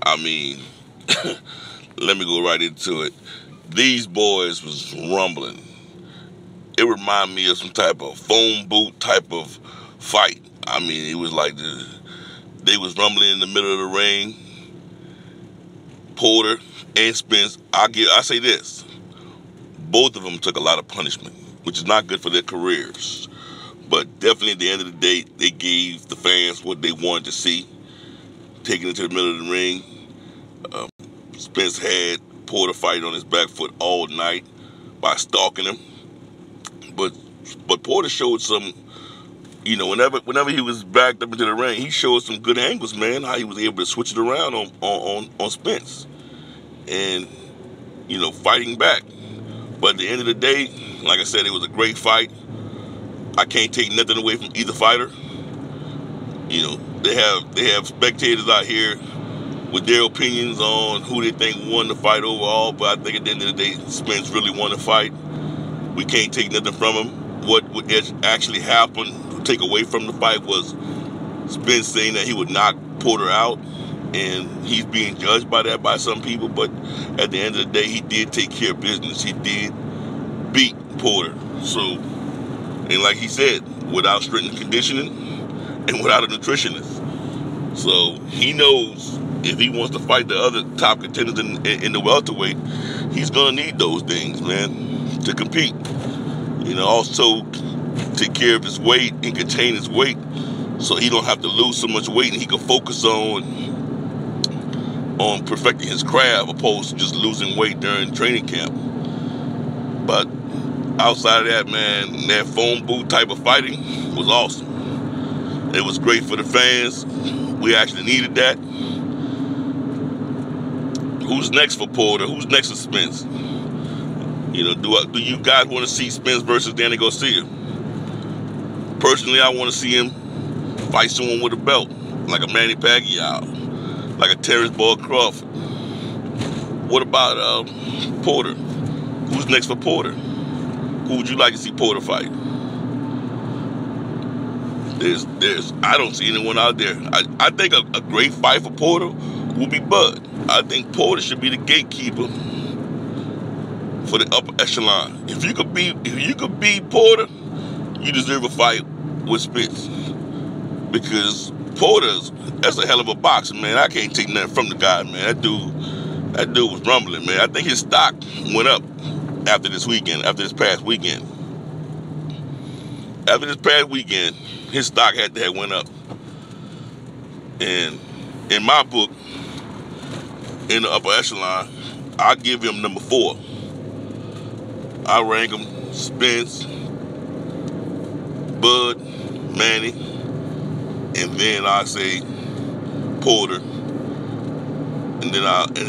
I mean, let me go right into it. These boys was rumbling. It reminded me of some type of phone booth type of fight. I mean, it was like they was rumbling in the middle of the ring. Porter and Spence, I say this, both of them took a lot of punishment, which is not good for their careers. But definitely at the end of the day, they gave the fans what they wanted to see, taking it to the middle of the ring. Spence had Porter fighting on his back foot all night by stalking him. But Porter showed some, whenever he was backed up into the ring, he showed some good angles, man, how he was able to switch it around on Spence and, fighting back. But at the end of the day, like I said, it was a great fight. I can't take nothing away from either fighter. They have spectators out here with their opinions on who they think won the fight overall, but I think at the end of the day, Spence really won the fight. We can't take nothing from him. What actually happened, to take away from the fight, was Spence saying that he would knock Porter out, and he's being judged by that by some people, but at the end of the day, he did take care of business. He did beat Porter. So, and like he said, without strength and conditioning and without a nutritionist. So he knows if he wants to fight the other top contenders in the welterweight, he's going to need those things, man, to compete. Also take care of his weight and contain his weight so he don't have to lose so much weight and he can focus on perfecting his craft opposed to just losing weight during training camp. But outside of that, man, that phone booth type of fighting was awesome. It was great for the fans. We actually needed that. Who's next for Porter? Who's next for Spence? Do you guys want to see Spence versus Danny Garcia? Personally, I want to see him fight someone with a belt, like a Manny Pacquiao, like a Terrence Bud Crawford. What about Porter? Who's next for Porter? Who would you like to see Porter fight? I don't see anyone out there. I think a great fight for Porter will be Bud. I think Porter should be the gatekeeper for the upper echelon. If you could beat Porter, you deserve a fight with Spence. Because that's a hell of a boxer, man. I can't take nothing from the guy, man. That dude was rumbling, man. I think his stock went up after this past weekend. After this past weekend, his stock had went up. And in my book, in the upper echelon, I give him number 4. I rank him Spence, Bud, Manny, and then I say Porter, and then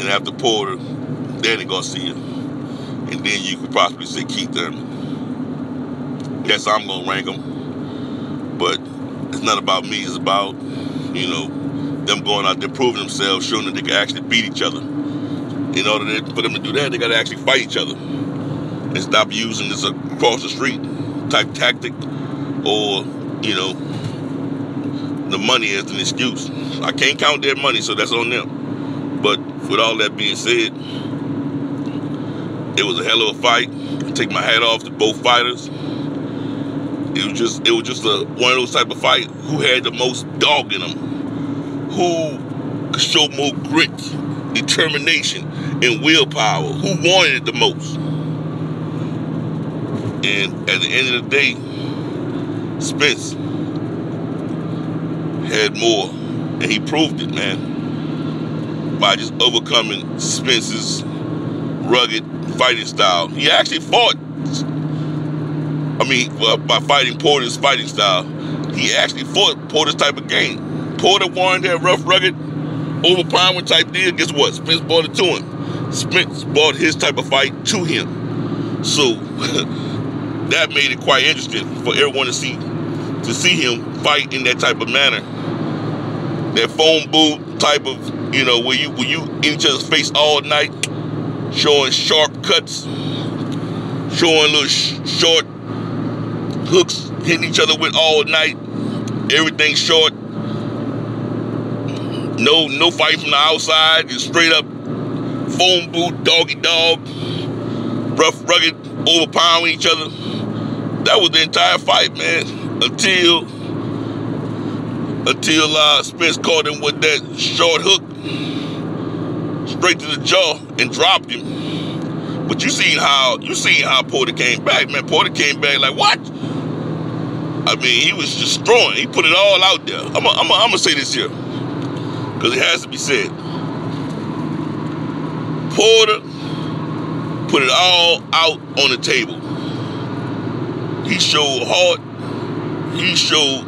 after Porter, Danny Garcia, and then you could possibly say Keith Thurman. That's how I'm gonna rank them. But it's not about me. It's about them going out there proving themselves, showing that they can actually beat each other. In order for them to do that, they got to actually fight each other and stop using this across the street type tactic or, the money as an excuse. I can't count their money, so that's on them. But with all that being said, it was a hell of a fight. I take my hat off to both fighters. It was just one of those type of fight who had the most dog in them, who could show more grit, determination, and willpower, who wanted it the most. And at the end of the day, Spence had more, and he proved it, man, by just overcoming Spence's rugged fighting style. He actually fought, by fighting Porter's fighting style, he actually fought Porter's type of game. Porter wanted that rough, rugged, overpowering type deal. Guess what? Spence brought it to him. Spence brought his type of fight to him. So that made it quite interesting for everyone to see him fight in that type of manner. That phone booth type of, where you in each other's face all night, showing sharp cuts, showing little short hooks, hitting each other with all night, everything short. No fight from the outside, just straight up phone booth, doggy dog, rough, rugged, overpowering each other. That was the entire fight, man, until Spence caught him with that short hook straight to the jaw and dropped him. But you seen how Porter came back, man. Porter came back like, what? I mean, he was destroying. He put it all out there. I'm gonna say this here, because it has to be said. Porter put it all out on the table. He showed heart. He showed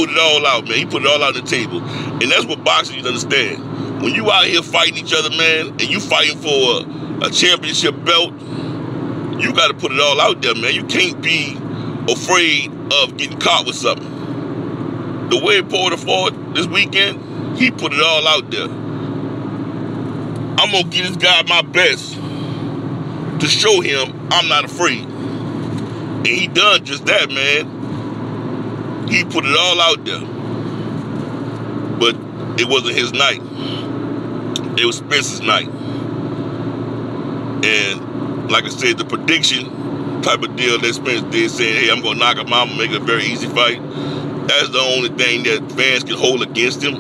it all out, man. He put it all out on the table. And that's what boxing you understand. When you out here fighting each other, man, and you fighting for a championship belt, you got to put it all out there, man. You can't be afraid of getting caught with something. The way Porter fought this weekend, he put it all out there. I'm going to give this guy my best to show him I'm not afraid. And he done just that, man. He put it all out there. But it wasn't his night. It was Spence's night. And like I said, the prediction type of deal that Spence did, saying, hey, I'm going to knock him out and make it a very easy fight, that's the only thing that fans can hold against him.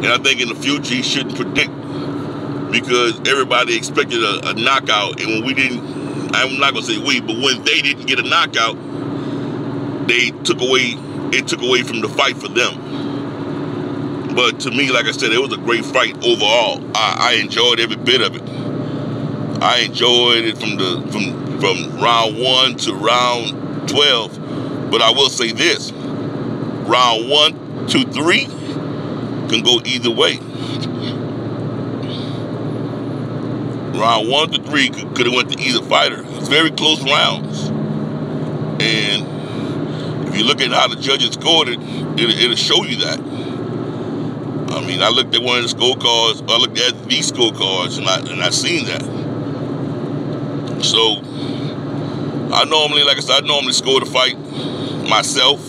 And I think in the future he shouldn't predict, because everybody expected a knockout. And when we didn't, I'm not going to say we, but when they didn't get a knockout, it took away from the fight for them. But to me, like I said, it was a great fight overall. I enjoyed every bit of it. I enjoyed it from round 1 to round 12. But I will say this: round 1 to 3 can go either way. Round 1 to 3 could have went to either fighter. It's very close rounds. And if you look at how the judges scored it, it'll show you that. I mean, I looked at one of the scorecards, I looked at these scorecards, and I seen that. So, I normally score the fight myself,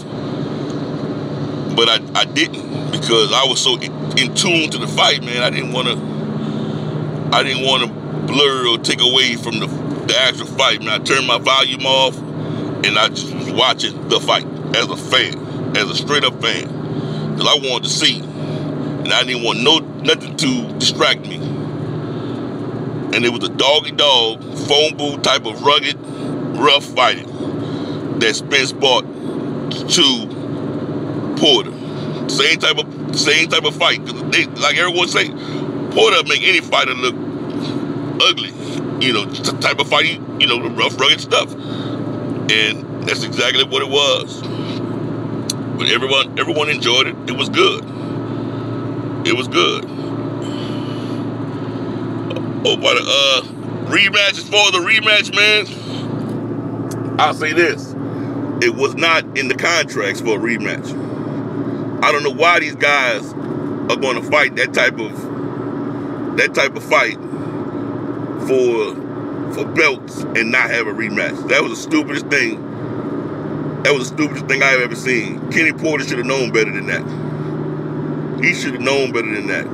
but I didn't, because I was so in tune to the fight, man. I didn't want to blur or take away from the actual fight, man. I turned my volume off, and I just was watching the fight as a fan, as a straight up fan, because I wanted to see, and I didn't want nothing to distract me. And it was a doggy dog, phone booth type of rugged, rough fighting that Spence brought to Porter. Same type of fight, because like everyone say, Porter make any fighter look ugly. You know, type of fighting, you know, the rough, rugged stuff. And that's exactly what it was. But everyone enjoyed it. It was good. It was good. Oh, but rematch, as far as the rematch, man, I'll say this: it was not in the contracts for a rematch. I don't know why these guys are going to fight that type of fight for belts and not have a rematch. That was the stupidest thing. That was the stupidest thing I've ever seen. Kenny Porter should have known better than that. He should have known better than that.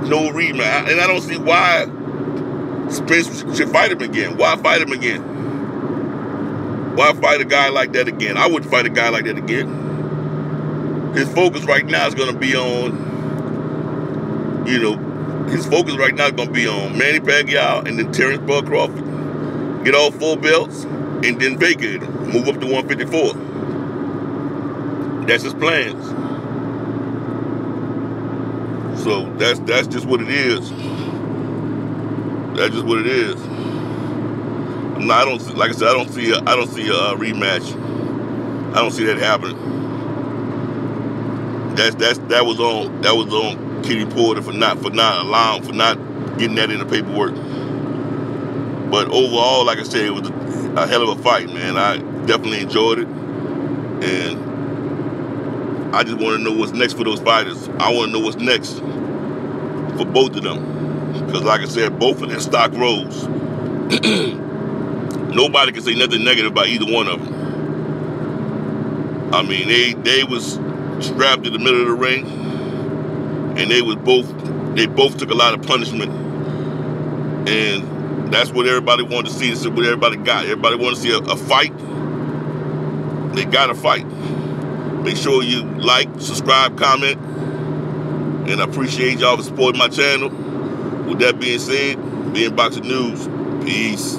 No rematch. And I don't see why Spence should fight him again. Why fight him again? Why fight a guy like that again? I wouldn't fight a guy like that again. His focus right now is going to be on, his focus right now is going to be on Manny Pacquiao and then Terrence Bud Crawford. Get all 4 belts and then vacate them. Move up to 154. That's his plans. So that's just what it is. That's just what it is. I don't see a rematch. I don't see that happening. That was on Kenny Porter for not getting that in the paperwork. But overall, like I said, it was a hell of a fight, man. I definitely enjoyed it, and I just want to know what's next for those fighters. I want to know what's next for both of them, because like I said, both of their stock rose. Nobody can say nothing negative about either one of them. I mean, they was strapped in the middle of the ring, and they both took a lot of punishment, and that's what everybody wanted to see. This is what everybody got. Everybody wanted to see a fight. They got a fight. Make sure you like, subscribe, comment, and I appreciate y'all for supporting my channel. With that being said, BNboxingNews, peace.